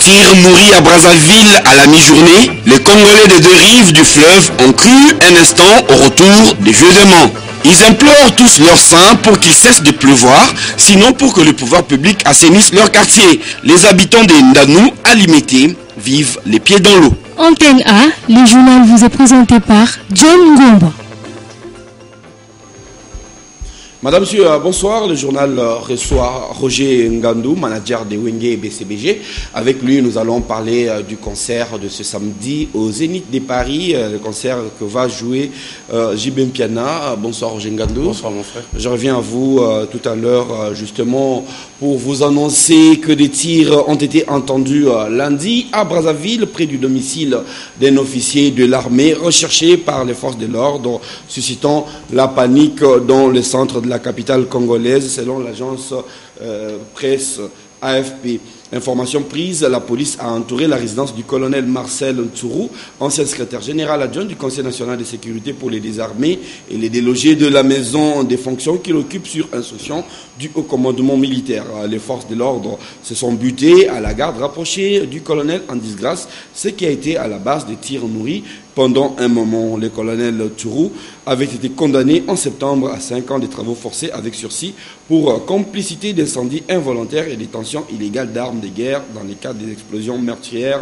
Tir nourri à Brazzaville à la mi-journée, les Congolais des deux rives du fleuve ont cru un instant au retour des vieux démons. Ils implorent tous leurs saints pour qu'il cesse de pleuvoir, sinon pour que le pouvoir public assainisse leur quartier. Les habitants des Ndanou, à Limité, vivent les pieds dans l'eau. Antenne A, le journal vous est présenté par John Ngomba. Madame, monsieur, bonsoir. Le journal reçoit Roger Ngandou, manager de Wenge et BCBG. Avec lui, nous allons parler du concert de ce samedi au Zénith de Paris, le concert que va jouer JB Mpiana. Bonsoir Roger Ngandou. Bonsoir mon frère. Je reviens à vous tout à l'heure justement pour vous annoncer que des tirs ont été entendus lundi à Brazzaville, près du domicile d'un officier de l'armée recherché par les forces de l'ordre, suscitant la panique dans le centre de la capitale congolaise, selon l'agence presse AFP. Information prise, la police a entouré la résidence du colonel Marcel Ntourou, ancien secrétaire général adjoint du Conseil national de sécurité pour les désarmés et les délogés de la maison des fonctions qu'il occupe sur instruction du haut commandement militaire. Les forces de l'ordre se sont butées à la garde rapprochée du colonel en disgrâce, ce qui a été à la base des tirs nourris pendant un moment. Le colonel Ntourou avait été condamné en septembre à 5 ans de travaux forcés avec sursis pour complicité d'incendie involontaire et détention illégale d'armes de guerre dans le cadre des explosions meurtrières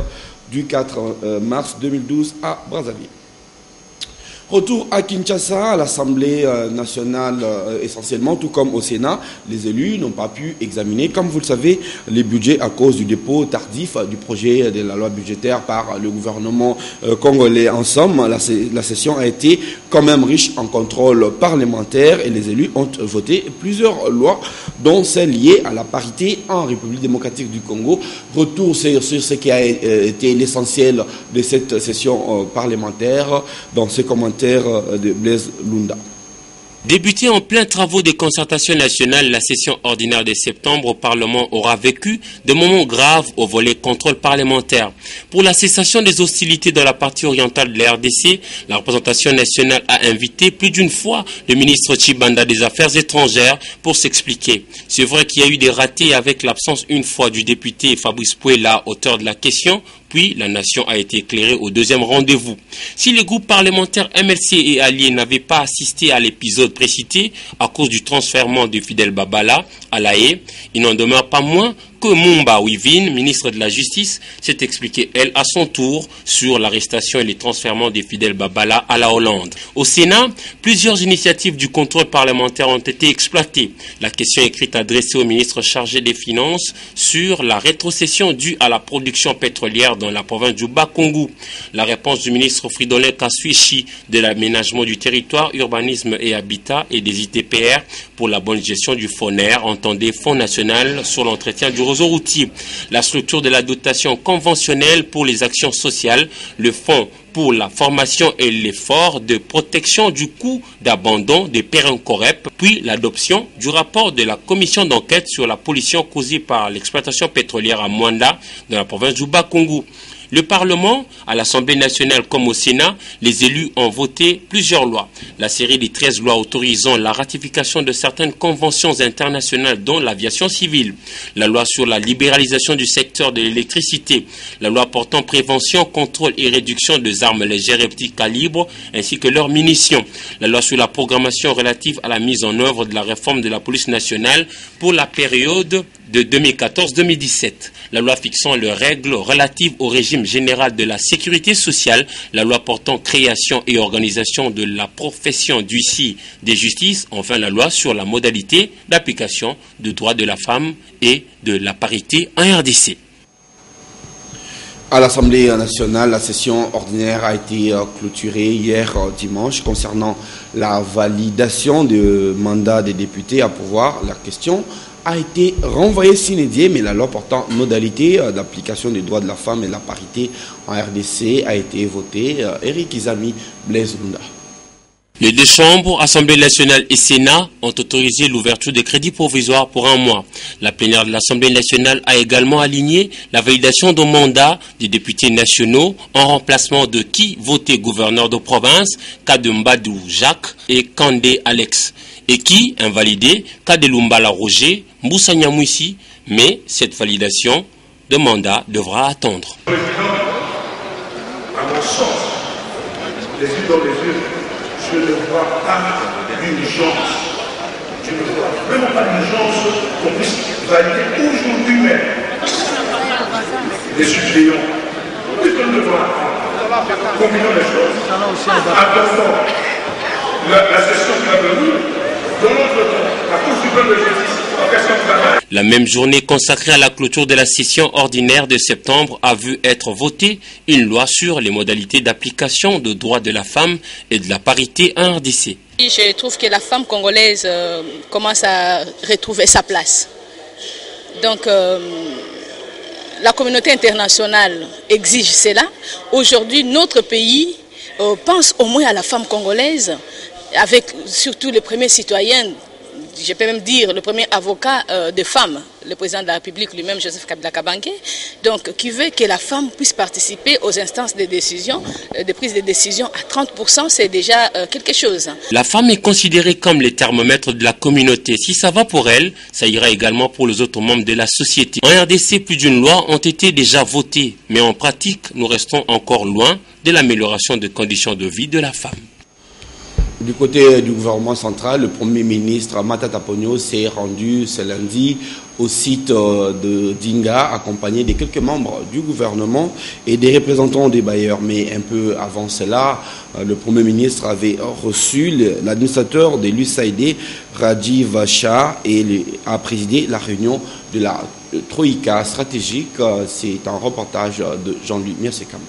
du 4 mars 2012 à Brazzaville. Retour à Kinshasa, à l'Assemblée nationale essentiellement, tout comme au Sénat, les élus n'ont pas pu examiner, comme vous le savez, les budgets à cause du dépôt tardif du projet de la loi budgétaire par le gouvernement congolais. En somme, la session a été quand même riche en contrôle parlementaire et les élus ont voté plusieurs lois, dont celle liée à la parité en République démocratique du Congo. Retour sur ce qui a été l'essentiel de cette session parlementaire dans ce commentaire de Blaise Lunda. Débuté en plein travaux de concertation nationale, la session ordinaire de septembre au Parlement aura vécu des moments graves au volet contrôle parlementaire. Pour la cessation des hostilités dans la partie orientale de la RDC, la représentation nationale a invité plus d'une fois le ministre Tshibanda des Affaires étrangères pour s'expliquer. C'est vrai qu'il y a eu des ratés avec l'absence une fois du député Fabrice Pouela, auteur de la question. Puis, la nation a été éclairée au deuxième rendez-vous. Si les groupes parlementaires MLC et alliés n'avaient pas assisté à l'épisode précité à cause du transfèrement de Fidel Babala à La Haye, il n'en demeure pas moins que Mumba Wivine, ministre de la Justice, s'est expliqué, elle, à son tour, sur l'arrestation et les transfèrements de Fidel Babala à la Hollande. Au Sénat, plusieurs initiatives du contrôle parlementaire ont été exploitées. La question écrite adressée au ministre chargé des Finances sur la rétrocession due à la production pétrolière dans la province du Bas-Congo. La réponse du ministre Fridolin Kaswichi de l'aménagement du territoire, urbanisme et habitat et des ITPR pour la bonne gestion du FONER, entendez Fonds national sur l'entretien du réseau routier. La structure de la dotation conventionnelle pour les actions sociales, le Fonds pour la formation et l'effort de protection du coût d'abandon des Pérencorep, puis l'adoption du rapport de la commission d'enquête sur la pollution causée par l'exploitation pétrolière à Mwanda dans la province du Bas-Congo. Le Parlement, à l'Assemblée nationale comme au Sénat, les élus ont voté plusieurs lois. La série des 13 lois autorisant la ratification de certaines conventions internationales dont l'aviation civile, la loi sur la libéralisation du secteur de l'électricité, la loi portant prévention, contrôle et réduction des armes légères et petits calibres ainsi que leurs munitions, la loi sur la programmation relative à la mise en œuvre de la réforme de la police nationale pour la période de 2014-2017, la loi fixant les règles relatives au régime général de la sécurité sociale, la loi portant création et organisation de la profession d'huissier des justices, enfin la loi sur la modalité d'application des droits de la femme et de la parité en RDC. À l'Assemblée nationale, la session ordinaire a été clôturée hier dimanche concernant la validation du mandat des députés à pourvoir. La question a été renvoyée sine die, mais la loi portant modalité d'application des droits de la femme et de la parité en RDC a été votée. Eric Izami, Blaise Lunda. Les deux chambres, Assemblée nationale et Sénat, ont autorisé l'ouverture des crédits provisoires pour un mois. La plénière de l'Assemblée nationale a également aligné la validation d'un mandat des députés nationaux en remplacement de qui votait gouverneur de province, Kadembadou Jacques et Kandé Alex, et qui invalidé Kadelumbala Roger, Moussa Nyamouissi, mais cette validation de mandat devra attendre. Le président, à mon sens, les yeux dans les yeux, je ne vois pas d'urgence. Je ne vois vraiment pas d'urgence qu'on puisse valider aujourd'hui même des suppléants. Puisqu'on ne voit combinons les choses. Attendons la session qui va venir. Dans notre temps, la Cour suprême de justice, en question de travail. La même journée consacrée à la clôture de la session ordinaire de septembre a vu être votée une loi sur les modalités d'application des droits de la femme et de la parité en RDC. Je trouve que la femme congolaise commence à retrouver sa place. Donc la communauté internationale exige cela. Aujourd'hui, notre pays pense au moins à la femme congolaise, avec surtout le premier citoyen, je peux même dire le premier avocat de femmes, le président de la République lui-même, Joseph Kabila Kabange, donc qui veut que la femme puisse participer aux instances de décision, de prise de décision à 30%, c'est déjà quelque chose. La femme est considérée comme le thermomètre de la communauté. Si ça va pour elle, ça ira également pour les autres membres de la société. En RDC, plus d'une loi ont été déjà votées, mais en pratique, nous restons encore loin de l'amélioration des conditions de vie de la femme. Du côté du gouvernement central, le Premier ministre Matata Ponyo s'est rendu ce lundi au site de Dinga, accompagné de quelques membres du gouvernement et des représentants des bailleurs. Mais un peu avant cela, le Premier ministre avait reçu l'administrateur de l'USAID, Rajiv Shah, et a présidé la réunion de la Troïka stratégique. C'est un reportage de Jean-Louis Mirsekam.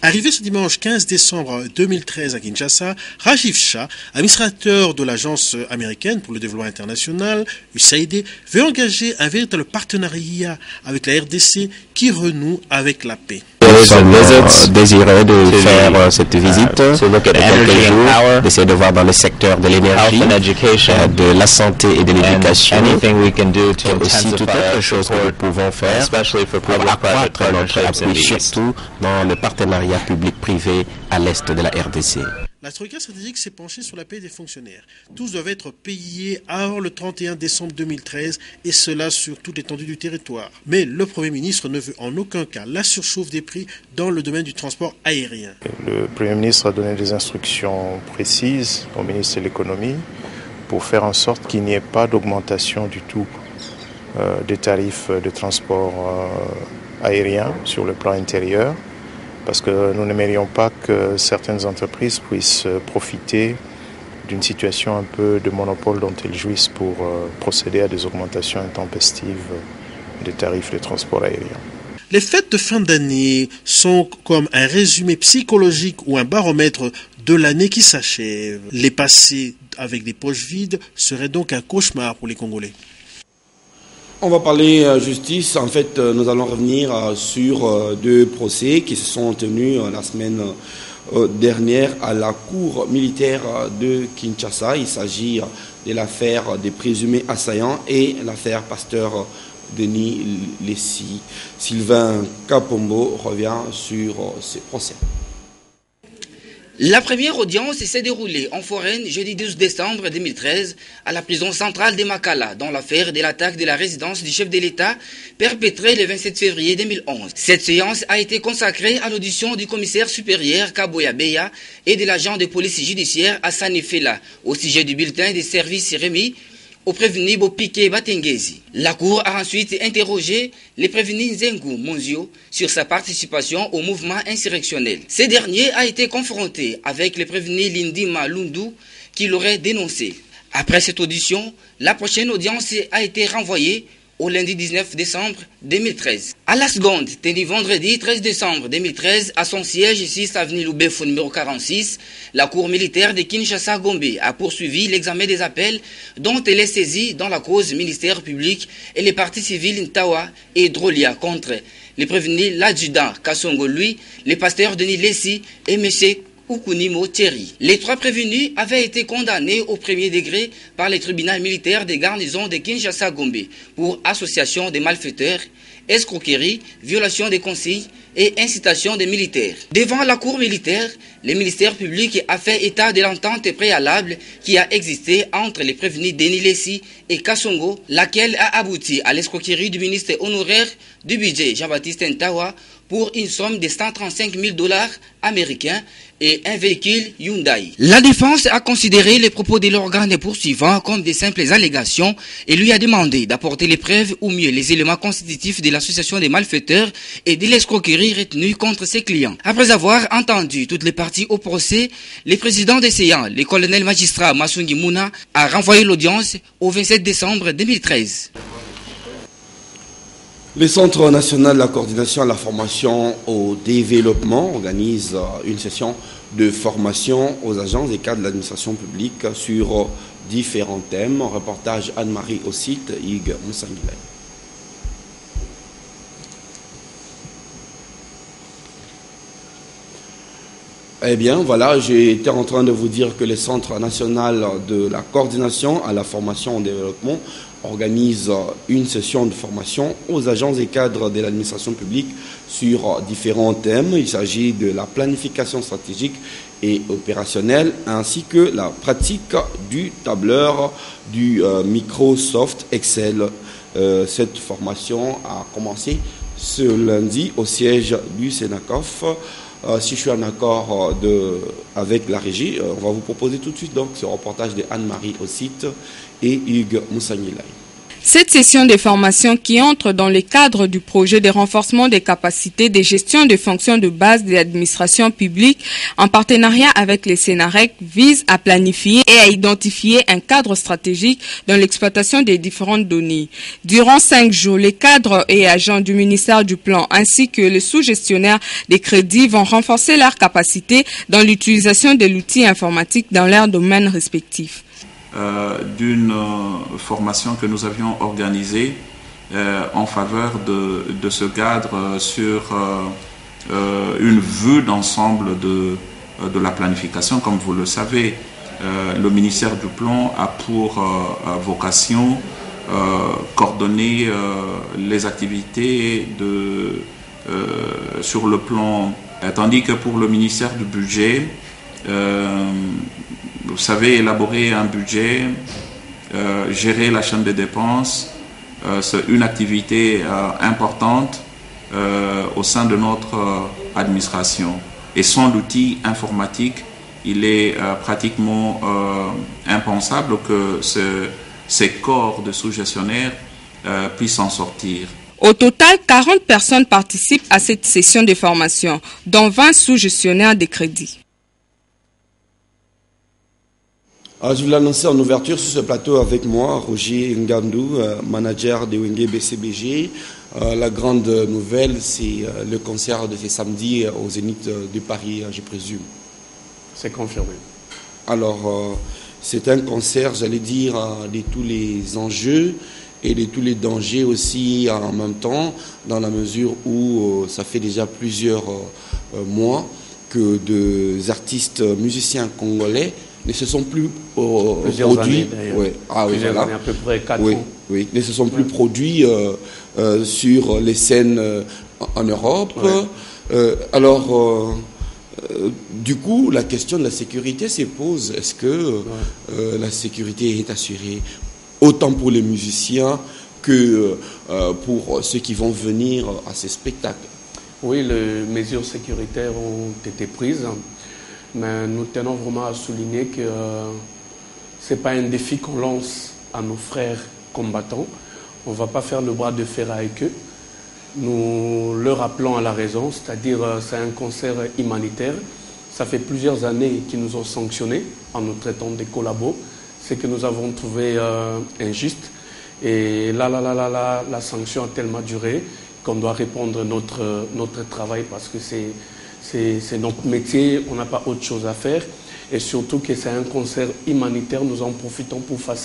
Arrivé ce dimanche 15 décembre 2013 à Kinshasa, Rajiv Shah, administrateur de l'Agence américaine pour le développement international, USAID, veut engager un véritable partenariat avec la RDC qui renoue avec la paix. Nous sommes désireux de faire cette visite de quelques jours, d'essayer de voir dans le secteur de l'énergie, de la santé et de l'éducation, et aussi toute autre chose que nous pouvons faire pour accroître notre appui, surtout dans le partenariat public-privé à l'est de la RDC. La Troïka stratégique s'est penchée sur la paie des fonctionnaires. Tous doivent être payés avant le 31 décembre 2013 et cela sur toute l'étendue du territoire. Mais le Premier ministre ne veut en aucun cas la surchauffe des prix dans le domaine du transport aérien. Le Premier ministre a donné des instructions précises au ministre de l'économie pour faire en sorte qu'il n'y ait pas d'augmentation du tout des tarifs de transport aérien sur le plan intérieur. Parce que nous n'aimerions pas que certaines entreprises puissent profiter d'une situation un peu de monopole dont elles jouissent pour procéder à des augmentations intempestives des tarifs de transport aérien. Les fêtes de fin d'année sont comme un résumé psychologique ou un baromètre de l'année qui s'achève. Les passer avec des poches vides serait donc un cauchemar pour les Congolais. On va parler justice. En fait, nous allons revenir sur deux procès qui se sont tenus la semaine dernière à la Cour militaire de Kinshasa. Il s'agit de l'affaire des présumés assaillants et l'affaire Pasteur Denis Lessi. Sylvain Kapombo revient sur ces procès. La première audience s'est déroulée en foraine jeudi 12 décembre 2013 à la prison centrale de Makala dans l'affaire de l'attaque de la résidence du chef de l'État perpétrée le 27 février 2011. Cette séance a été consacrée à l'audition du commissaire supérieur Kaboya Beya et de l'agent de police judiciaire Hassani Fela au sujet du bulletin des services remis au prévenu Bopike Batengezi. La Cour a ensuite interrogé le prévenu Nzengu Monzio sur sa participation au mouvement insurrectionnel. Ce dernier a été confronté avec le prévenu Lindima Lundu qui l'aurait dénoncé. Après cette audition, la prochaine audience a été renvoyée au lundi 19 décembre 2013. À la seconde, tenue vendredi 13 décembre 2013, à son siège ici, avenue Loubefo numéro 46, la Cour militaire de Kinshasa-Gombe a poursuivi l'examen des appels dont elle est saisie dans la cause ministère public et les partis civils Ntawa et Drolia contre les prévenus l'adjudant Kassongo lui, les pasteurs Denis Lessi et M. Ukunimo Thierry. Les trois prévenus avaient été condamnés au premier degré par le tribunal militaire des garnisons de Kinshasa-Gombe pour association des malfaiteurs escroquerie, violation des consignes et incitation des militaires. Devant la cour militaire, le ministère public a fait état de l'entente préalable qui a existé entre les prévenus Denis Lessi et Kassongo, laquelle a abouti à l'escroquerie du ministre honoraire du budget Jean-Baptiste Ntawa pour une somme de 135 000 $ américains et un véhicule Hyundai. La défense a considéré les propos de l'organe poursuivant comme des simples allégations et lui a demandé d'apporter les preuves ou mieux les éléments constitutifs de l'association des malfaiteurs et de l'escroquerie retenue contre ses clients. Après avoir entendu toutes les parties au procès, le président des séances, le colonel magistrat Massungi Mouna, a renvoyé l'audience au 27 décembre 2013. Le Centre national de la coordination à la formation au développement organise une session de formation aux agents et cadres de l'administration publique sur différents thèmes. Reportage Anne-Marie Ossite, Hugues Moussangilay. Eh bien, voilà, j'étais en train de vous dire que le Centre national de la coordination à la formation au développement organise une session de formation aux agents et cadres de l'administration publique sur différents thèmes. Il s'agit de la planification stratégique et opérationnelle ainsi que la pratique du tableur du Microsoft Excel. Cette formation a commencé ce lundi au siège du Sénacof. Si je suis en accord avec la régie, on va vous proposer tout de suite donc ce reportage de Anne-Marie Ossite et Hugues Moussangilay. Cette session de formation qui entre dans le cadre du projet de renforcement des capacités de gestion des fonctions de base de l'administration publique en partenariat avec les Sénarec vise à planifier et à identifier un cadre stratégique dans l'exploitation des différentes données. Durant 5 jours, les cadres et agents du ministère du Plan ainsi que les sous-gestionnaires des crédits vont renforcer leurs capacités dans l'utilisation de l'outil informatique dans leurs domaines respectifs. D'une formation que nous avions organisée en faveur de ce cadre sur une vue d'ensemble de la planification. Comme vous le savez, le ministère du Plan a pour vocation coordonner les activités sur le plan, tandis que pour le ministère du Budget, vous savez, élaborer un budget, gérer la chaîne des dépenses, c'est une activité importante au sein de notre administration. Et sans l'outil informatique, il est pratiquement impensable que ces corps de sous-gestionnaires puissent en sortir. Au total, 40 personnes participent à cette session de formation, dont 20 sous-gestionnaires des crédits. Je vous l'annoncer en ouverture sur ce plateau avec moi, Roger Ngandou, manager de Wenge BCBG. La grande nouvelle, c'est le concert de ce samedi au Zénith de Paris, je présume. C'est confirmé. Alors, c'est un concert, j'allais dire, de tous les enjeux et de tous les dangers aussi en même temps, dans la mesure où ça fait déjà plusieurs mois que des artistes musiciens congolais ne se sont plus produits, années, à peu près 4 ans. Oui, ne se sont plus produits sur les scènes en Europe. Alors, du coup, la question de la sécurité se pose. Est-ce que la sécurité est assurée autant pour les musiciens que pour ceux qui vont venir à ces spectacles? Oui, les mesures sécuritaires ont été prises. Mais nous tenons vraiment à souligner que ce n'est pas un défi qu'on lance à nos frères combattants. On ne va pas faire le bras de fer avec eux. Nous leur appelons à la raison, c'est-à-dire c'est un concert humanitaire. Ça fait plusieurs années qu'ils nous ont sanctionnés en nous traitant de collabos. C'est que nous avons trouvé injuste. Et la sanction a tellement duré qu'on doit répondre à notre travail parce que c'est notre métier, on n'a pas autre chose à faire. Et surtout que c'est un concert humanitaire, nous en profitons pour faire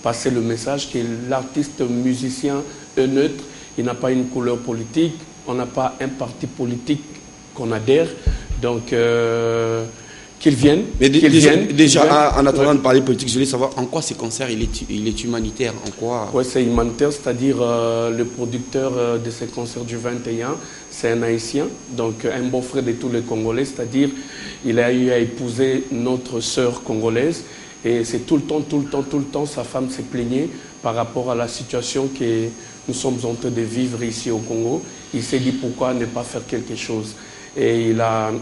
passer le message que l'artiste musicien est neutre, il n'a pas une couleur politique, on n'a pas un parti politique qu'on adhère. Donc qu'ils viennent. Mais déjà, en attendant de parler politique, je voulais savoir en quoi ce concert il est humanitaire, en quoi. Oui, c'est humanitaire, c'est-à-dire le producteur de ce concert du 21, c'est un Haïtien, donc un bon frère de tous les Congolais, c'est-à-dire il a eu à épouser notre sœur congolaise et c'est tout le temps, sa femme s'est plaignée par rapport à la situation que nous sommes en train de vivre ici au Congo. Il s'est dit pourquoi ne pas faire quelque chose. Et il a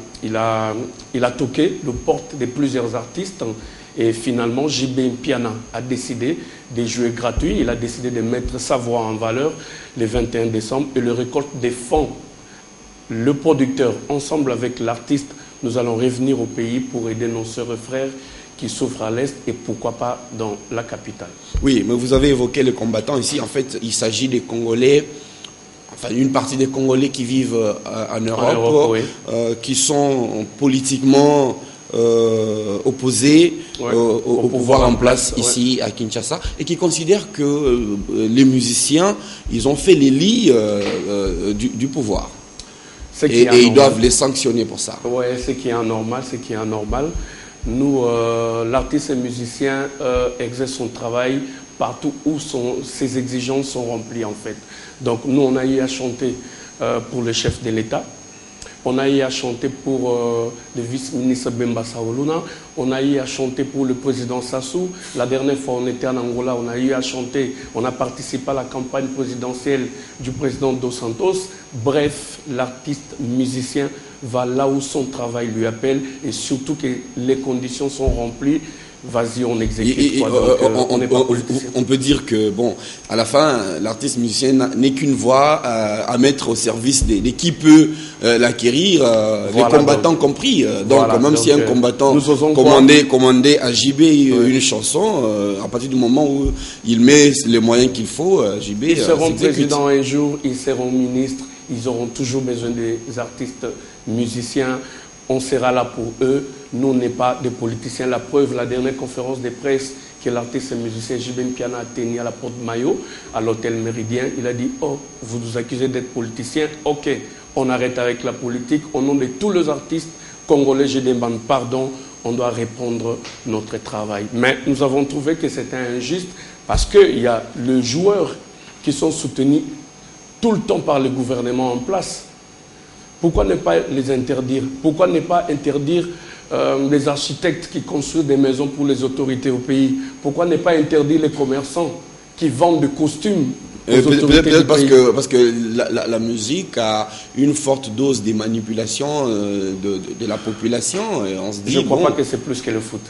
toqué le porte de plusieurs artistes et finalement JB Mpiana a décidé de jouer gratuit. Il a décidé de mettre sa voix en valeur le 21 décembre et le récolte des fonds. Le producteur, ensemble avec l'artiste, nous allons revenir au pays pour aider nos sœurs et frères qui souffrent à l'Est et pourquoi pas dans la capitale. Oui, mais vous avez évoqué les combattants ici. En fait, il s'agit des Congolais, enfin une partie des Congolais qui vivent en Europe, oui. Qui sont politiquement opposés au pouvoir en place ici à Kinshasa et qui considèrent que les musiciens, ils ont fait les lits du pouvoir. Et ils doivent les sanctionner pour ça. Oui, ce qui est anormal, Nous, l'artiste et musicien exerce son travail partout où ses exigences sont remplies en fait. Donc nous, on a eu à chanter pour le chef de l'État, on a eu à chanter pour le vice-ministre Bemba Saoluna, on a eu à chanter pour le président Sassou. La dernière fois, on était en Angola, on a eu à chanter, on a participé à la campagne présidentielle du président Dos Santos. Bref, l'artiste musicien va là où son travail lui appelle et surtout que les conditions sont remplies. Vas-y, on exécute. On peut dire que, bon, à la fin, l'artiste musicien n'est qu'une voix à mettre au service de qui peut l'acquérir, les combattants compris. Donc, même si un combattant commandait à JB une chanson, à partir du moment où il met les moyens qu'il faut, JB ils seront présidents un jour, ils seront ministres, ils auront toujours besoin des artistes musiciens. On sera là pour eux. Nous, on n'est pas des politiciens. La preuve, la dernière conférence de presse que l'artiste et musicien JB Mpiana a tenue à la Porte Maillot, à l'hôtel Méridien, il a dit « Oh, vous nous accusez d'être politiciens. Ok, on arrête avec la politique. Au nom de tous les artistes congolais, je demande pardon. On doit répondre notre travail. » Mais nous avons trouvé que c'était injuste parce qu'il y a les joueurs qui sont soutenus tout le temps par le gouvernement en place. Pourquoi ne pas les interdire? Pourquoi ne pas interdire les architectes qui construisent des maisons pour les autorités au pays? Pourquoi ne pas interdire les commerçants qui vendent des costumes aux autorités du pays? Parce que la musique a une forte dose de manipulation de la population. Et on se dit, je ne crois pas que c'est plus que le foot.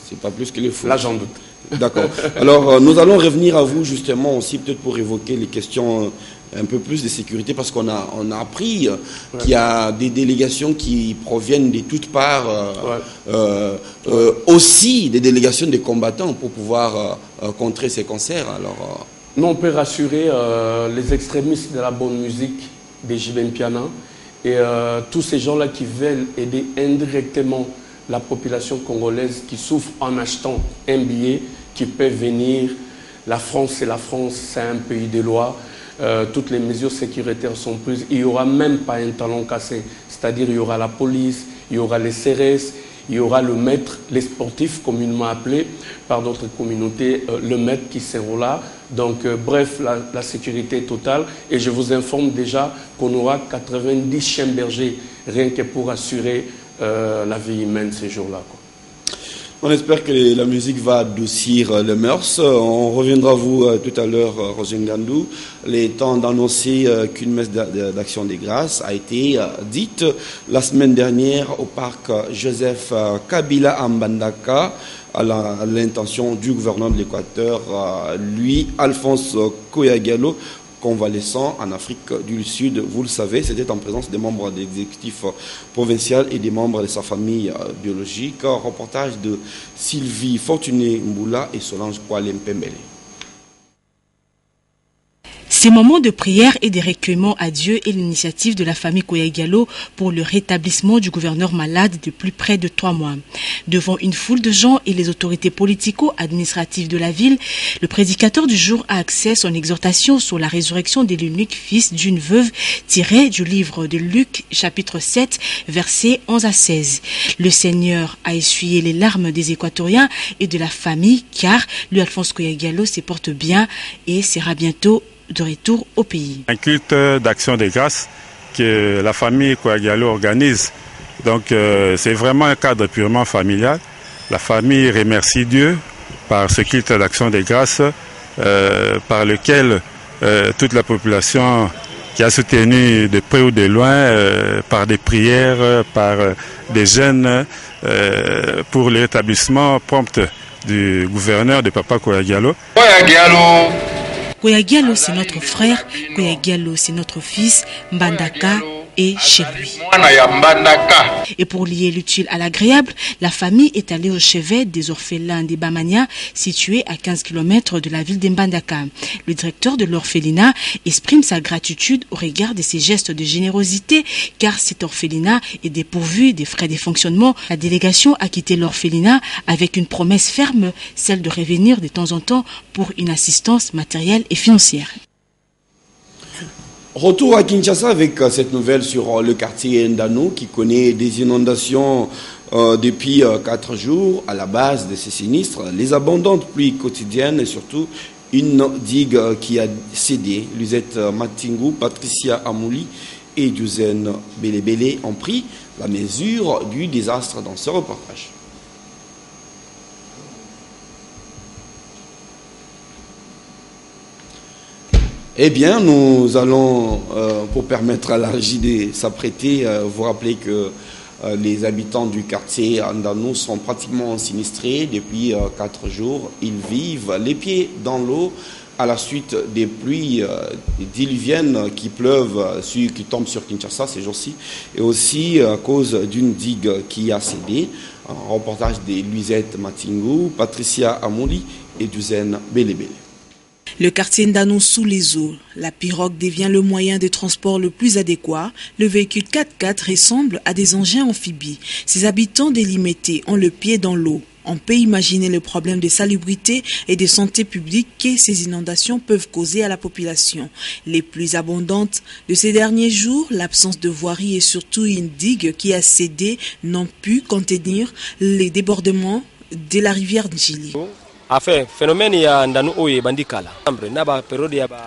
C'est pas plus que le foot. Là, j'en doute. D'accord. Alors, nous allons revenir à vous justement aussi, peut-être pour évoquer les questions un peu plus de sécurité, parce qu'on a appris qu'il y a des délégations qui proviennent de toutes parts, aussi des délégations des combattants pour pouvoir contrer ces concerts. Alors, nous, on peut rassurer les extrémistes de la bonne musique des JB Mpiana et tous ces gens-là qui veulent aider indirectement la population congolaise qui souffre en achetant un billet, qui peut venir. La France, c'est la France, c'est un pays de loi. Toutes les mesures sécuritaires sont prises. Il n'y aura même pas un talon cassé. C'est-à-dire il y aura la police, il y aura les CRS, il y aura le maître, les sportifs communément appelés par d'autres communautés, le maître qui sera là. Donc bref, la sécurité est totale. Et je vous informe déjà qu'on aura 90 chiens bergers rien que pour assurer la vie humaine ces jours-là. On espère que la musique va adoucir les mœurs. On reviendra à vous tout à l'heure, Roger Ngandou. Il est temps d'annoncer qu'une messe d'action des grâces a été dite la semaine dernière au parc Joseph Kabila à Mbandaka à l'intention du gouverneur de l'Équateur, lui, Alphonse Koyagalo, convalescent en Afrique du Sud. Vous le savez, c'était en présence des membres de l'exécutif provincial et des membres de sa famille biologique. Reportage de Sylvie Fortuné Mboula et Solange Kwale Mpembele. Ces moments de prière et de recueillement à Dieu est l'initiative de la famille Koya Diallo pour le rétablissement du gouverneur malade de plus près de 3 mois. Devant une foule de gens et les autorités politico-administratives de la ville, le prédicateur du jour a axé son exhortation sur la résurrection de l'eunuque fils d'une veuve tirée du livre de Luc chapitre 7 versets 11 à 16. Le Seigneur a essuyé les larmes des Équatoriens et de la famille car lui Alphonse Koya Diallo se porte bien et sera bientôt de retour au pays. Un culte d'action de grâce que la famille Koya Diallo organise. Donc c'est vraiment un cadre purement familial. La famille remercie Dieu par ce culte d'action de grâce par lequel toute la population qui a soutenu de près ou de loin par des prières, par des jeûnes pour le rétablissement prompt du gouverneur de Papa Koya Diallo. Koya Diallo, c'est notre frère, Koya Diallo, c'est notre fils, Mbandaka est chez lui. Et pour lier l'utile à l'agréable, la famille est allée au chevet des orphelins des Bamania, situé à 15 km de la ville d'Mbandaka. Le directeur de l'orphelinat exprime sa gratitude au regard de ces gestes de générosité, car cet orphelinat est dépourvu des frais de fonctionnement. La délégation a quitté l'orphelinat avec une promesse ferme, celle de revenir de temps en temps pour une assistance matérielle et financière. Retour à Kinshasa avec cette nouvelle sur le quartier Ndano qui connaît des inondations depuis 4 jours. À la base de ces sinistres, les abondantes pluies quotidiennes et surtout une digue qui a cédé. Lisette Matingou, Patricia Amouli et Douzen Belebele ont pris la mesure du désastre dans ce reportage. Eh bien, nous allons, pour permettre à la régie de s'apprêter, vous rappeler que les habitants du quartier Ndano sont pratiquement sinistrés depuis 4 jours. Ils vivent les pieds dans l'eau à la suite des pluies diluviennes qui pleuvent, qui tombent sur Kinshasa ces jours-ci, et aussi à cause d'une digue qui a cédé. Un reportage de Lisette Matingou, Patricia Amouli et Douzen Belebele. Le quartier Ndano sous les eaux. La pirogue devient le moyen de transport le plus adéquat. Le véhicule 4x4 ressemble à des engins amphibies. Ses habitants délimités ont le pied dans l'eau. On peut imaginer le problème de salubrité et de santé publique que ces inondations peuvent causer à la population. Les plus abondantes de ces derniers jours, l'absence de voirie et surtout une digue qui a cédé n'ont pu contenir les débordements de la rivière Njili.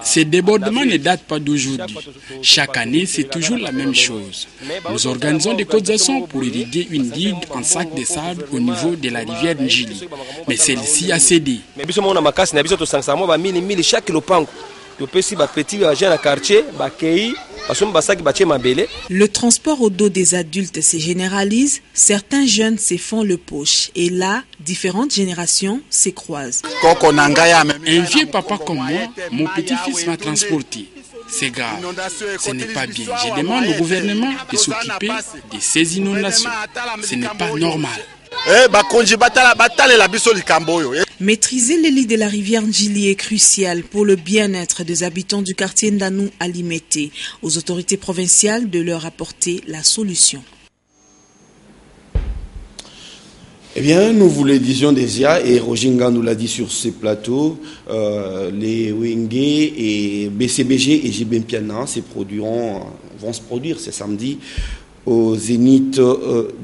Ces débordements ne datent pas d'aujourd'hui. Chaque année, c'est toujours la même chose. Nous organisons des cotisations pour irriguer une digue en sac de sable au niveau de la rivière Njili. Mais celle-ci a cédé. Le transport au dos des adultes se généralise, certains jeunes se font le poche et là, différentes générations se croisent. Un vieux papa comme moi, mon petit-fils m'a transporté. C'est grave, ce n'est pas bien. Je demande au gouvernement de s'occuper de ces inondations. Ce n'est pas normal. Maîtriser les lits de la rivière Njili est crucial pour le bien-être des habitants du quartier Ndano à Limete. Aux autorités provinciales de leur apporter la solution. Eh bien, nous vous le disions déjà, et Rojinga nous l'a dit sur ces plateaux, les Wenge et BCBG et JB Mpiana vont se produire ce samedi au Zénith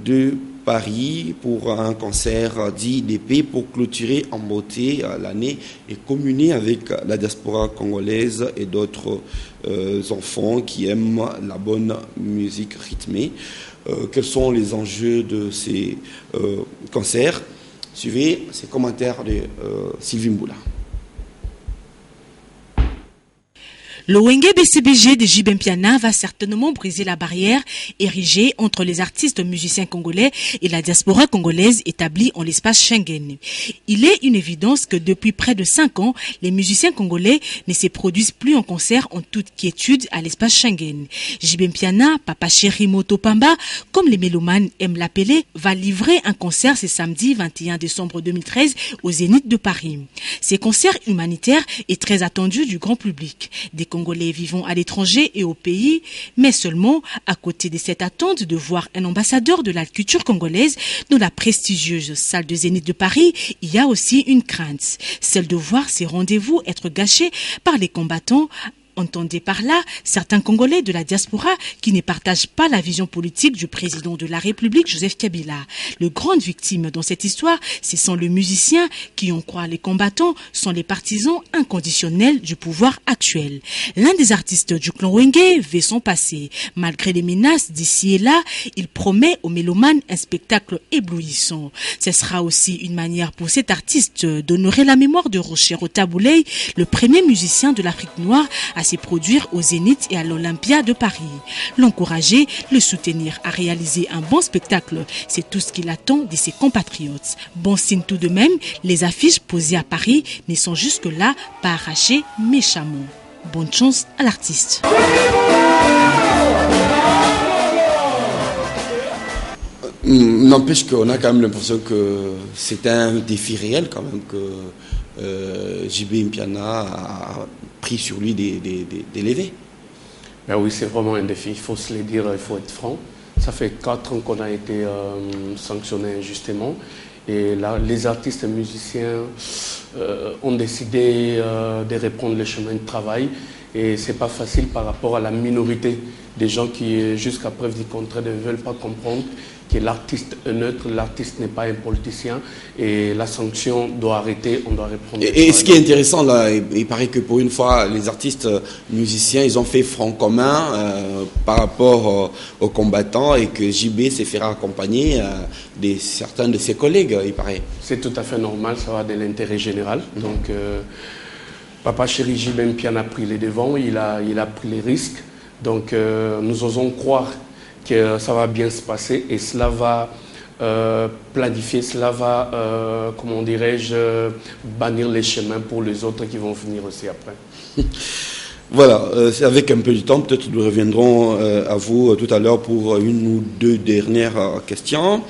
de Paris pour un concert dit d'épée pour clôturer en beauté l'année et communier avec la diaspora congolaise et d'autres enfants qui aiment la bonne musique rythmée. Quels sont les enjeux de ces concerts? Suivez ces commentaires de Sylvie Mboula. Le Wenge BCBG de JB Mpiana va certainement briser la barrière érigée entre les artistes musiciens congolais et la diaspora congolaise établie en l'espace Schengen. Il est une évidence que depuis près de 5 ans, les musiciens congolais ne se produisent plus en concert en toute quiétude à l'espace Schengen. JB Mpiana, Papa Chéri Moto Pamba, comme les mélomanes aiment l'appeler, va livrer un concert ce samedi 21 décembre 2013 au Zénith de Paris. Ces concerts humanitaires est très attendu du grand public. Des Congolais vivant à l'étranger et au pays, mais seulement à côté de cette attente de voir un ambassadeur de la culture congolaise dans la prestigieuse salle de Zénith de Paris, il y a aussi une crainte, celle de voir ces rendez-vous être gâchés par les combattants. Entendez par là certains Congolais de la diaspora qui ne partagent pas la vision politique du président de la République, Joseph Kabila. Le grande victime dans cette histoire, ce sont les musiciens qui, on croit les combattants, sont les partisans inconditionnels du pouvoir actuel. L'un des artistes du clan Wenge veut son passé. Malgré les menaces d'ici et là, il promet aux mélomanes un spectacle éblouissant. Ce sera aussi une manière pour cet artiste d'honorer la mémoire de Rochero Tabouley, le premier musicien de l'Afrique noire à s'y produire au Zénith et à l'Olympia de Paris. L'encourager, le soutenir à réaliser un bon spectacle, c'est tout ce qu'il attend de ses compatriotes. Bon signe tout de même, les affiches posées à Paris ne sont jusque-là pas arrachées méchamment. Bonne chance à l'artiste. N'empêche qu'on a quand même l'impression que c'est un défi réel quand même que JB Mpiana a pris sur lui d'élever. Ben oui, c'est vraiment un défi, il faut se le dire, il faut être franc. Ça fait 4 ans qu'on a été sanctionné injustement. Et là, les artistes et musiciens ont décidé de reprendre le chemin de travail. Et ce n'est pas facile par rapport à la minorité des gens qui, jusqu'à preuve du contraire, ne veulent pas comprendre que l'artiste est neutre, l'artiste n'est pas un politicien et la sanction doit arrêter, on doit reprendre. Et ce qui est intéressant là, il paraît que pour une fois, les artistes musiciens, ils ont fait front commun par rapport aux combattants et que JB s'est fait accompagner de certains de ses collègues, il paraît. C'est tout à fait normal, ça va de l'intérêt général. Donc, Papa Chéri JB Mpiana a pris les devants, il a pris les risques. Donc, nous osons croire que ça va bien se passer et cela va planifier, cela va, comment dirais-je, bannir les chemins pour les autres qui vont venir aussi après. Voilà, avec un peu du temps, peut-être nous reviendrons à vous tout à l'heure pour une ou deux dernières questions.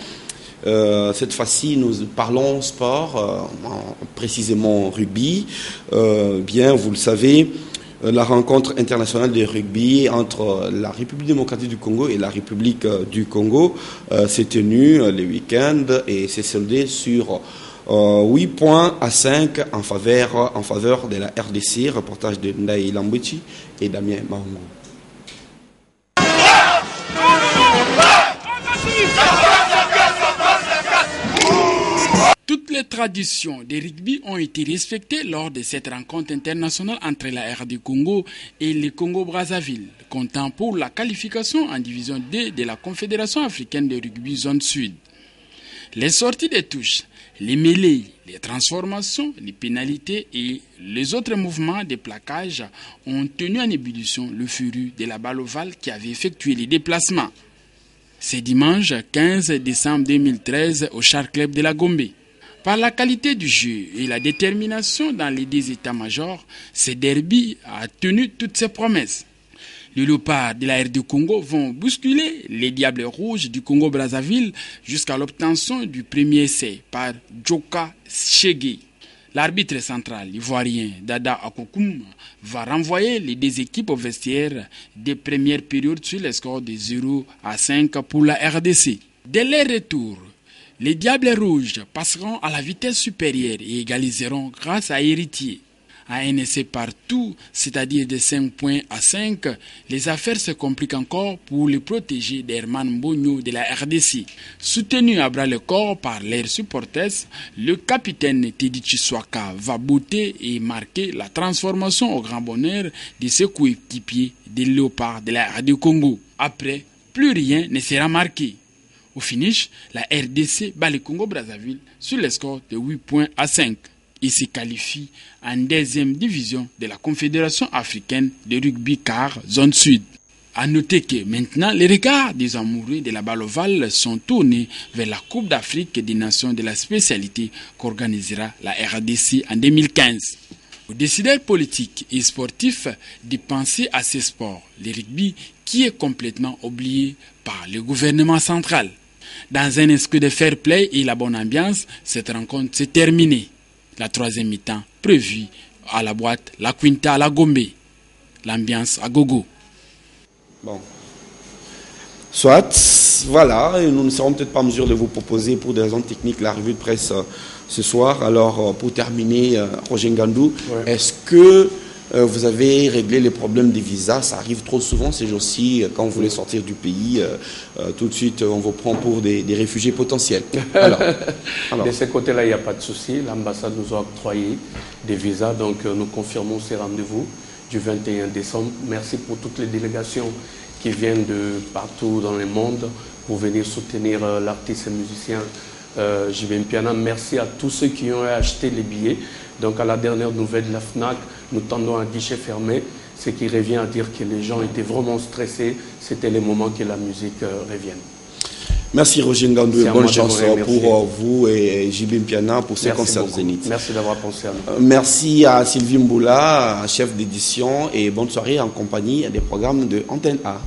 Cette fois-ci, nous parlons sport, précisément rugby. Bien, vous le savez, la rencontre internationale de rugby entre la République démocratique du Congo et la République du Congo s'est tenue le week-end et s'est soldée sur 8 points à 5 en faveur de la RDC. Reportage de Ndaï Lambuchi et Damien Mahongo. Toutes les traditions des rugby ont été respectées lors de cette rencontre internationale entre la RD Congo et le Congo-Brazzaville, comptant pour la qualification en division D de la Confédération africaine de rugby zone sud. Les sorties de touches, les mêlées, les transformations, les pénalités et les autres mouvements de plaquage ont tenu en ébullition le furu de la balle ovale qui avait effectué les déplacements. C'est dimanche 15 décembre 2013 au Char Club de la Gombe. Par la qualité du jeu et la détermination dans les deux états-majors, ce derby a tenu toutes ses promesses. Les léopards de la RD Congo vont bousculer les Diables Rouges du Congo-Brazzaville jusqu'à l'obtention du premier essai par Djoka Chege. L'arbitre central ivoirien Dada Akokoum va renvoyer les deux équipes au vestiaire des premières périodes sur le score de 0-5 pour la RDC. Dès leur retour, les Diables Rouges passeront à la vitesse supérieure et égaliseront grâce à Héritier. À un essai partout, c'est-à-dire de 5 points à 5, les affaires se compliquent encore pour les protégés d'Herman Bogno de la RDC. Soutenu à bras le corps par leurs supporters, le capitaine Teddy Chiswaka va botter et marquer la transformation au grand bonheur de ses coéquipiers des léopards de la RD Congo. Après, plus rien ne sera marqué. Au finish, la RDC bat le Congo-Brazzaville sur le score de 8 points à 5. Il se qualifie en deuxième division de la Confédération africaine de rugby car zone sud. A noter que maintenant, les regards des amoureux de la balle ovale sont tournés vers la Coupe d'Afrique des Nations de la spécialité qu'organisera la RDC en 2015. Aux décideurs politiques et sportifs de penser à ces sports, le rugby qui est complètement oublié par le gouvernement central. Dans un esprit de fair play et la bonne ambiance, cette rencontre s'est terminée. La troisième mi-temps prévue à la boîte La Quinta à la Gombe. l'ambiance à gogo. Bon. Soit, voilà, et nous ne serons peut-être pas en mesure de vous proposer pour des raisons techniques la revue de presse ce soir. Alors, pour terminer, Roger Ngandou, est-ce que vous avez réglé les problèmes des visas? Ça arrive trop souvent ces jours-ci, quand vous voulez sortir du pays, tout de suite on vous prend pour des réfugiés potentiels. Alors. De ce côté-là, il n'y a pas de souci. L'ambassade nous a octroyé des visas, donc nous confirmons ces rendez-vous du 21 décembre. Merci pour toutes les délégations qui viennent de partout dans le monde pour venir soutenir l'artiste et musicien JB Mpiana. Merci à tous ceux qui ont acheté les billets. Donc à la dernière nouvelle de la FNAC, nous tendons un guichet fermé, ce qui revient à dire que les gens étaient vraiment stressés. C'était le moment que la musique revienne. Merci Roger Ngandou et bonne chance pour vous et JB Mpiana pour ces concerts Zénith. Merci d'avoir pensé à nous. Merci à Sylvie Mboula, chef d'édition, et bonne soirée en compagnie des programmes de Antenne A.